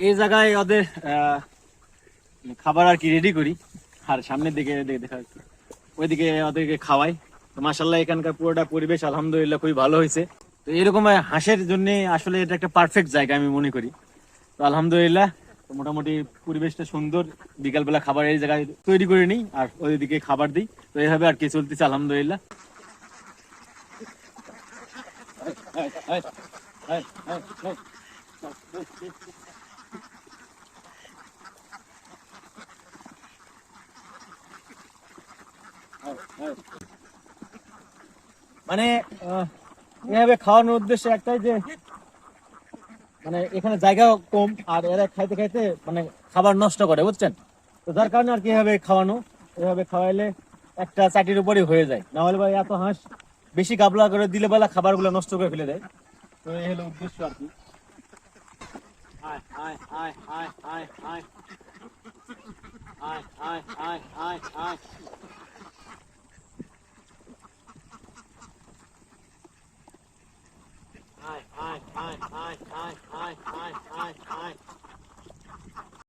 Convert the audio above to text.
এই জায়গায় ওদের খাবার আর কি রেডি করি, আর সামনের দিকে দেখা যাচ্ছে ওইদিকে ওদেরকে খাওয়াই। তো মাশাআল্লাহ এখানকার পুরোটা পরিবেশ আলহামদুলিল্লাহ খুবই ভালো হয়েছে। তো এরকম হাঁসের জন্য আসলে এটা একটা পারফেক্ট জায়গা আমি মনে করি। তো আলহামদুলিল্লাহ, তো মোটামুটি পরিবেশটা সুন্দর। বিকালবেলা খাবার এই জায়গায় তৈরি করে নিই আর ওইদিকে খাবার দিই। তো এইভাবে আর কি চলতেছে আলহামদুলিল্লাহ। মানে এভাবে খাওয়ানোর উদ্দেশ্য একটাই যে মানে এখানে জায়গা কম আর এরা খাইতে খাইতে মানে খাবার নষ্ট করে, বুঝছেন? তো যার কারণে আর কি এভাবে খাওয়ানো, এভাবে খাওয়াইলে একটা চাটির উপরই হয়ে যায়। না হলে ভাই এত হাঁস বেশি গাবলা করে দিলে বেলা খাবার গুলো নষ্ট করে ফেলে দেয়। তো এই হলো উদ্দেশ্য আর কি। আয় আয় আয় আয় আয় আয় আয় আয় আয় আয় আয়